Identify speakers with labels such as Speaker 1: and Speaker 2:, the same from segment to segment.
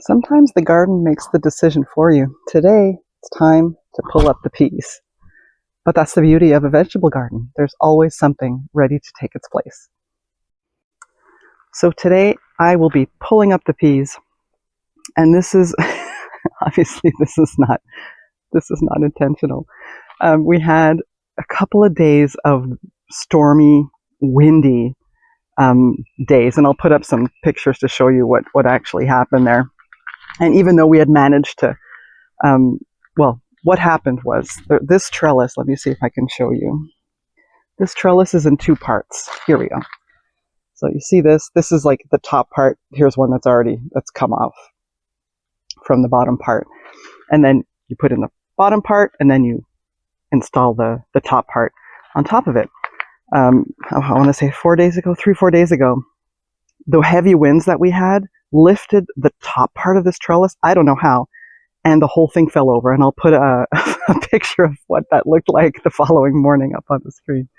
Speaker 1: Sometimes the garden makes the decision for you. Today, it's time to pull up the peas. But that's the beauty of a vegetable garden. There's always something ready to take its place. So today, I will be pulling up the peas. And this is, obviously, this is not intentional. We had a couple of days of stormy, windy days. And I'll put up some pictures to show you what actually happened there. And even though we had managed to, what happened was this trellis, let me see if I can show you. This trellis is in two parts. Here we go. So you see this is like the top part. Here's one that's come off from the bottom part. And then you put in the bottom part and then you install the top part on top of it. I want to say 4 days ago, 3-4 days ago, the heavy winds that we had lifted the top part of this trellis. I don't know how. And the whole thing fell over. And I'll put a picture of what that looked like the following morning up on the screen.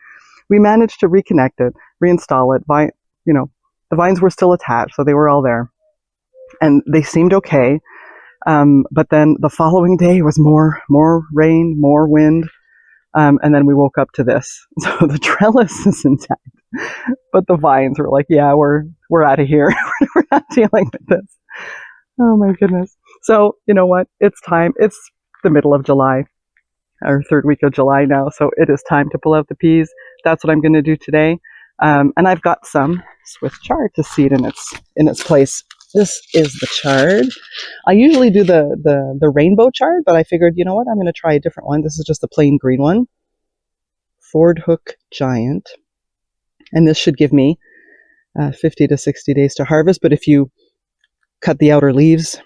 Speaker 1: We managed to reconnect it, reinstall it. The vines were still attached, so they were all there. And they seemed okay. But then the following day was more rain, more wind. And then we woke up to this. So the trellis is intact. But the vines were like, yeah, we're out of here. We're not dealing with this. Oh my goodness. So you know what? It's time. It's the middle of July, or third week of July now. So it is time to pull out the peas. That's what I'm going to do today. And I've got some Swiss chard to seed in its place. This is the chard. I usually do the rainbow chard, but I figured, you know what? I'm going to try a different one. This is just the plain green one. Ford Hook Giant. And this should give me 50 to 60 days to harvest. But if you cut the outer leaves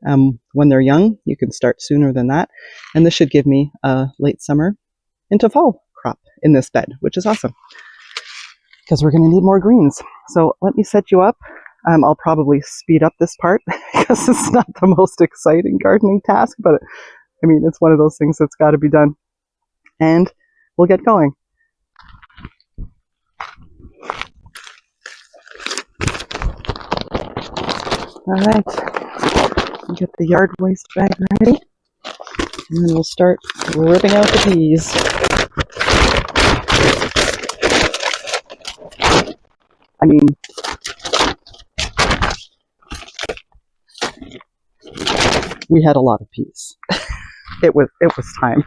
Speaker 1: when they're young, you can start sooner than that. And this should give me a late summer into fall crop in this bed, which is awesome because we're going to need more greens. So let me set you up. I'll probably speed up this part because it's not the most exciting gardening task, but I mean, it's one of those things that's got to be done. And we'll get going. All right, get the yard waste bag ready, and then we'll start ripping out the peas. I mean, we had a lot of peas. It was time.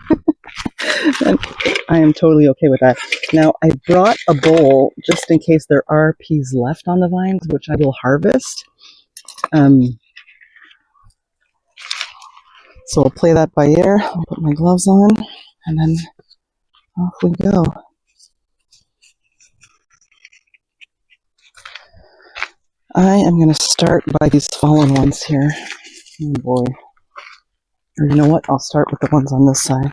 Speaker 1: And I am totally okay with that. Now, I brought a bowl just in case there are peas left on the vines, which I will harvest. So I'll play that by ear. I'll put my gloves on, and then off we go. I am going to start by these fallen ones here. Oh boy. Or you know what? I'll start with the ones on this side.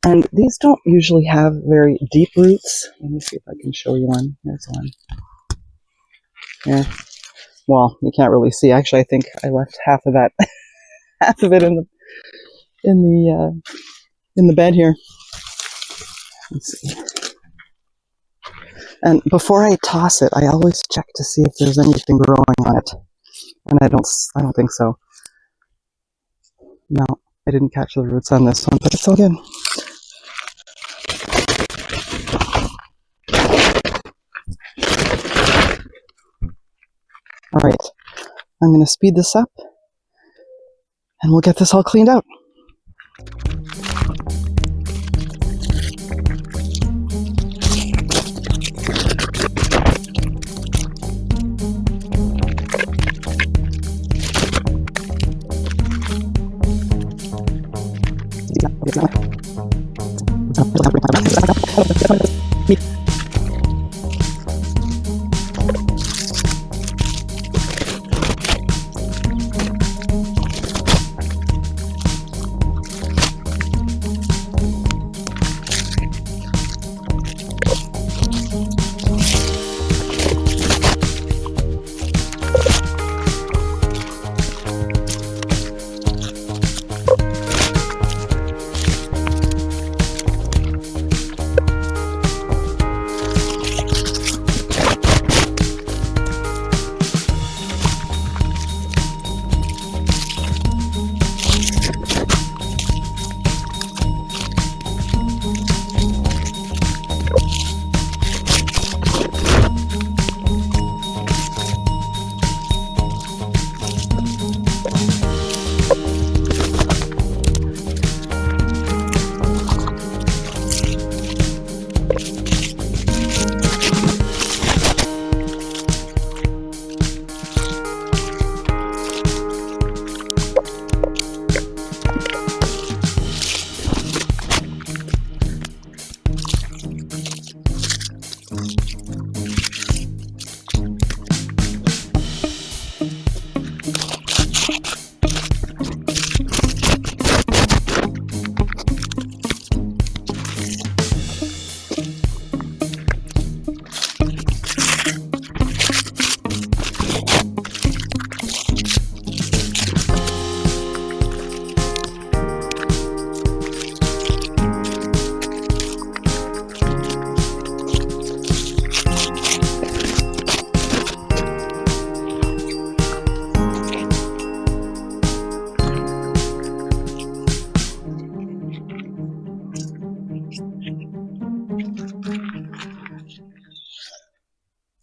Speaker 1: And these don't usually have very deep roots. Let me see if I can show you one. There's one. Yeah. Well, you can't really see. Actually, I think I left half of that, half of it in the bed here. Let's see. And before I toss it, I always check to see if there's anything growing on it. And I don't think so. No, I didn't catch the roots on this one, but it's all good. All right, I'm going to speed this up, and we'll get this all cleaned out.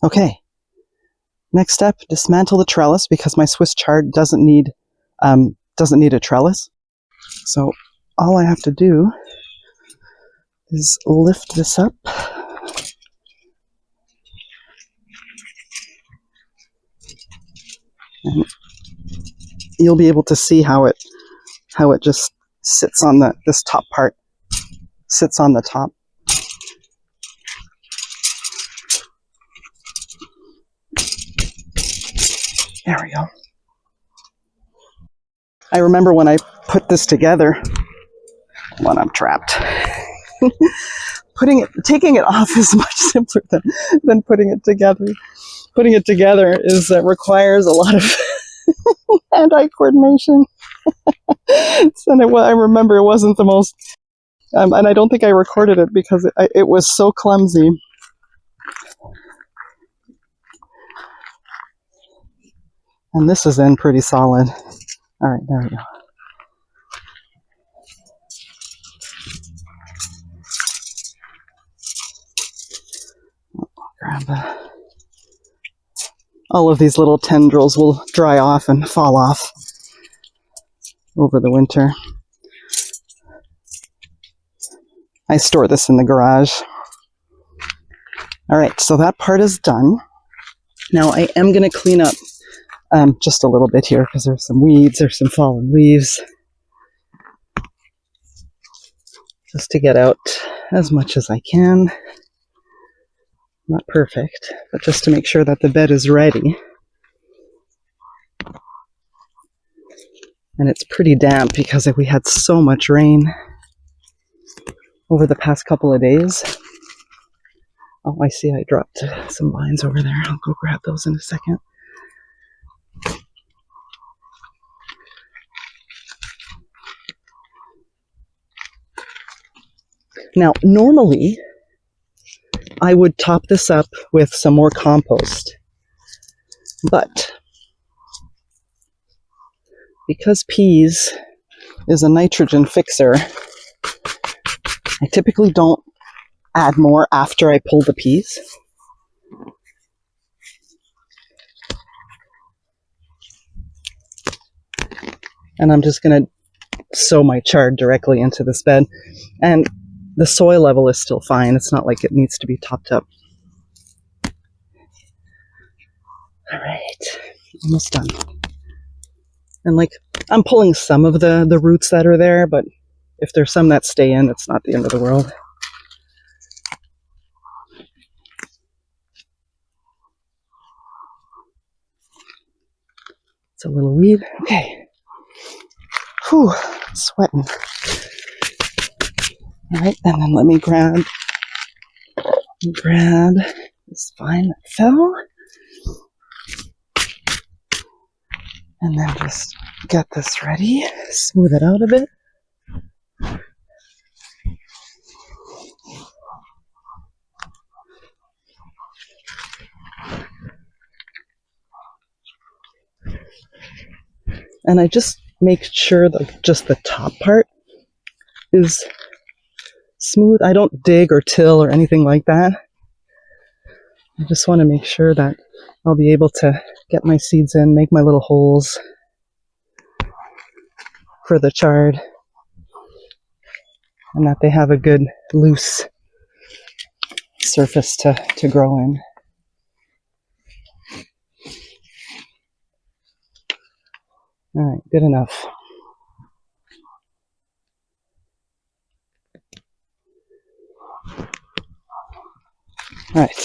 Speaker 1: Okay, next step, dismantle the trellis because my Swiss chard doesn't need a trellis. So all I have to do is lift this up. And you'll be able to see how it just sits on this top part, sits on the top. There we go. I remember when I put this together, when I'm trapped, taking it off is much simpler than putting it together. Putting it together requires a lot of hand-eye coordination. And I remember it wasn't the most, and I don't think I recorded it because it was so clumsy. And this is in pretty solid. All right, there we go. Grab all of these little tendrils will dry off and fall off over the winter. I store this in the garage. All right, so that part is done. Now I am going to clean up just a little bit here because there's some weeds, there's some fallen leaves. Just to get out as much as I can. Not perfect, but just to make sure that the bed is ready. And it's pretty damp because we had so much rain over the past couple of days. Oh, I see I dropped some vines over there. I'll go grab those in a second. Now, normally, I would top this up with some more compost. But because peas is a nitrogen fixer, I typically don't add more after I pull the peas. And I'm just going to sow my chard directly into this bed. And the soil level is still fine. It's not like it needs to be topped up. All right, almost done. And I'm pulling some of the roots that are there, but if there's some that stay in, it's not the end of the world. It's a little weed. Okay. Whew, sweating. All right, and then let me grab this vine that fell. And then just get this ready. Smooth it out a bit. And I just make sure that just the top part is smooth. I don't dig or till or anything like that. I just want to make sure that I'll be able to get my seeds in, make my little holes for the chard, and that they have a good loose surface to grow in. All right, good enough. All right,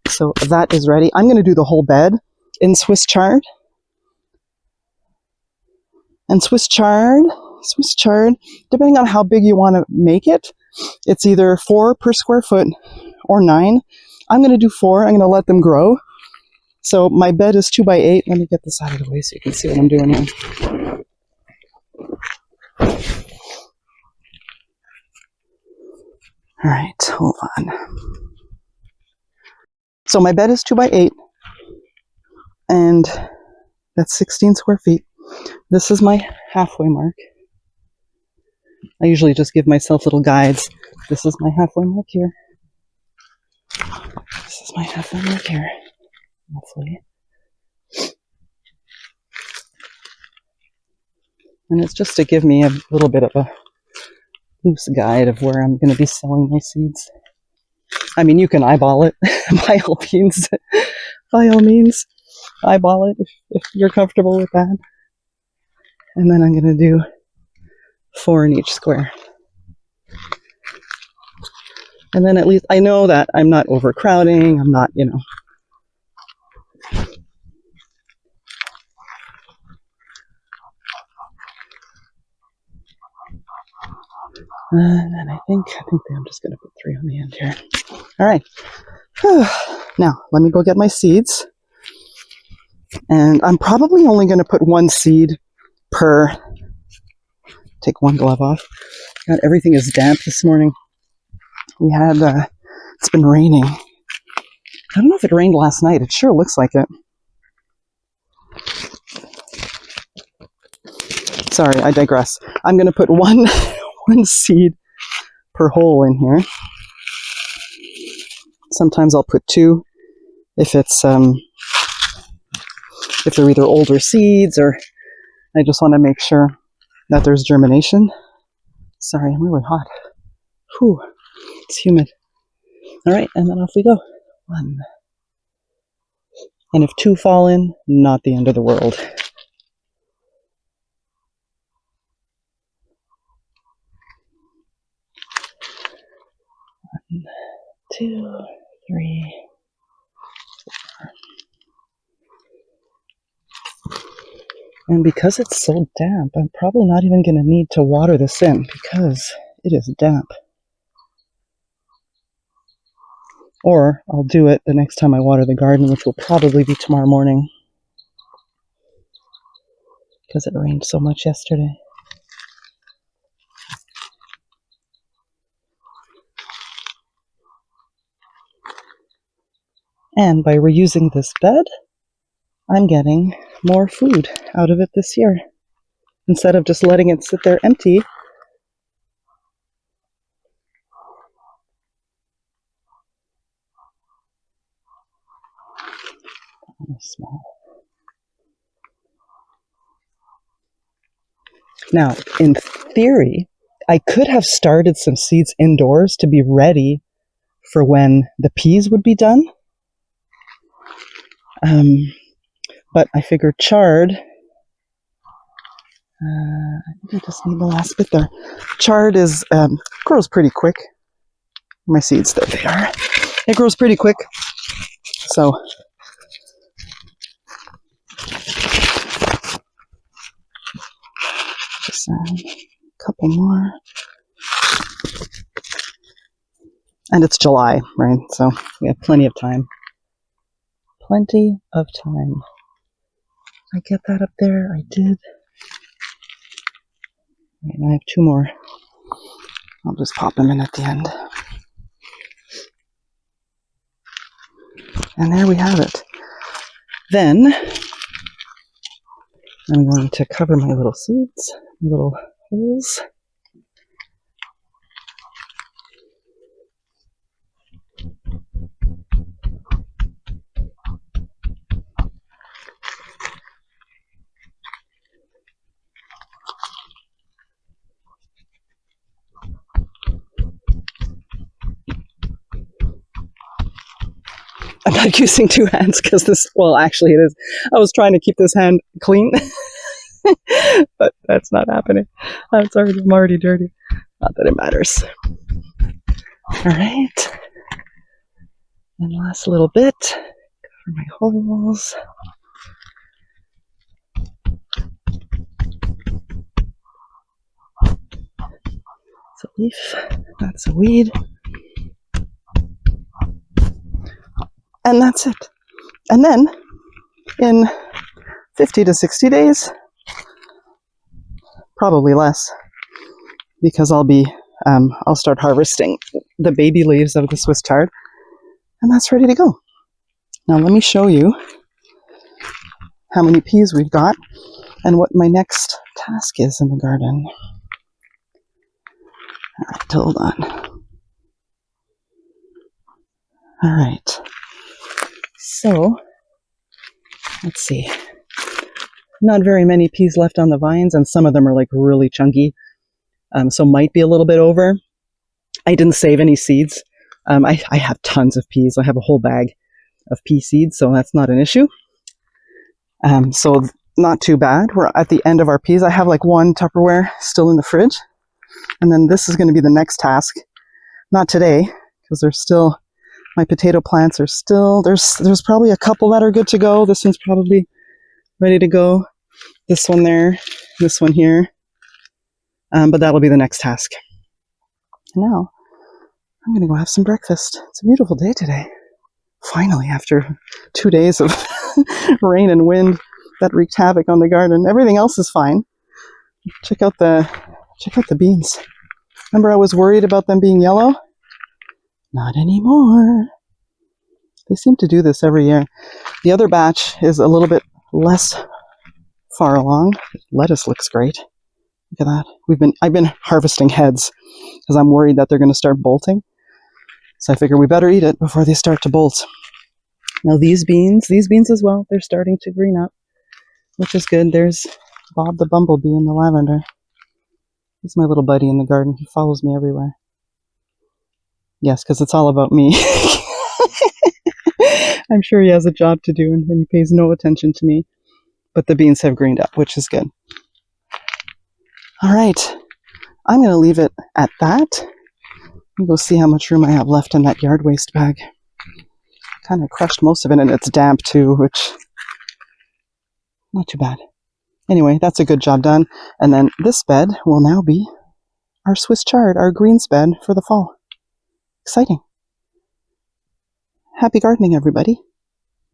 Speaker 1: so that is ready. I'm going to do the whole bed in Swiss chard. And Swiss chard, depending on how big you want to make it, it's either 4 per square foot or 9. I'm going to do 4. I'm going to let them grow. So my bed is 2 by 8. Let me get this out of the way so you can see what I'm doing here. All right, hold on. So my bed is 2 by 8, and that's 16 square feet. This is my halfway mark. I usually just give myself little guides. This is my halfway mark here. grasses might have them right here, hopefully. And it's just to give me a little bit of a loose guide of where I'm going to be sowing my seeds. I mean, you can eyeball it by all means. By all means, eyeball it if you're comfortable with that. And then I'm going to do 4 in each square. And then at least I know that I'm not overcrowding. I'm not, And then I think I'm just going to put 3 on the end here. All right. Now, let me go get my seeds. And I'm probably only going to put 1 seed per. Take 1 glove off. God, everything is damp this morning. We had, it's been raining. I don't know if it rained last night. It sure looks like it. Sorry, I digress. I'm going to put 1 seed per hole in here. Sometimes I'll put 2 if it's if they're either older seeds or I just want to make sure that there's germination. Sorry, I'm really hot. Whew, it's humid. All right, and then off we go. 1. And if 2 fall in, not the end of the world. 1, 2, 3, 4. And because it's so damp, I'm probably not even going to need to water this in because it is damp. Or I'll do it the next time I water the garden, which will probably be tomorrow morning because it rained so much yesterday. And by reusing this bed, I'm getting more food out of it this year. Instead of just letting it sit there empty. Small. Now, in theory, I could have started some seeds indoors to be ready for when the peas would be done. But I figured chard, I think I just need the last bit there. Chard grows pretty quick. My seeds, there they are. It grows pretty quick. So, just a couple more. And it's July, right? So we have plenty of time. Plenty of time. I get that up there? I did. Right, I have 2 more. I'll just pop them in at the end. And there we have it. Then I'm going to cover my little seeds, my little holes. I'm not using 2 hands because actually it is. I was trying to keep this hand clean, but that's not happening. I'm already dirty. Not that it matters. All right. And last little bit. Cover my holes. That's a leaf. That's a weed. And that's it. And then in 50 to 60 days, probably less, because I'll start harvesting the baby leaves of the Swiss chard, and that's ready to go. Now let me show you how many peas we've got and what my next task is in the garden. All right, hold on. All right. So, let's see. Not very many peas left on the vines, and some of them are like really chunky. So might be a little bit over. I didn't save any seeds. I have tons of peas. I have a whole bag of pea seeds, so that's not an issue. So not too bad. We're at the end of our peas. I have like one Tupperware still in the fridge. And then this is going to be the next task. Not today, because there's still, my potato plants are still, there's probably a couple that are good to go. This one's probably ready to go. This one there, this one here. But that'll be the next task. Now, I'm going to go have some breakfast. It's a beautiful day today. Finally, after 2 days of rain and wind that wreaked havoc on the garden. Everything else is fine. Check out the beans. Remember I was worried about them being yellow? Not anymore. They seem to do this every year. The other batch is a little bit less far along. Lettuce looks great. Look at that. I've been harvesting heads because I'm worried that they're going to start bolting. So I figure we better eat it before they start to bolt. Now these beans as well, they're starting to green up, which is good. There's Bob the bumblebee in the lavender. He's my little buddy in the garden. He follows me everywhere. Yes, because it's all about me. I'm sure he has a job to do and he pays no attention to me. But the beans have greened up, which is good. All right. I'm going to leave it at that. And go see how much room I have left in that yard waste bag. Kind of crushed most of it, and it's damp too, which not too bad. Anyway, that's a good job done. And then this bed will now be our Swiss chard, our greens bed for the fall. Exciting. Happy gardening, everybody.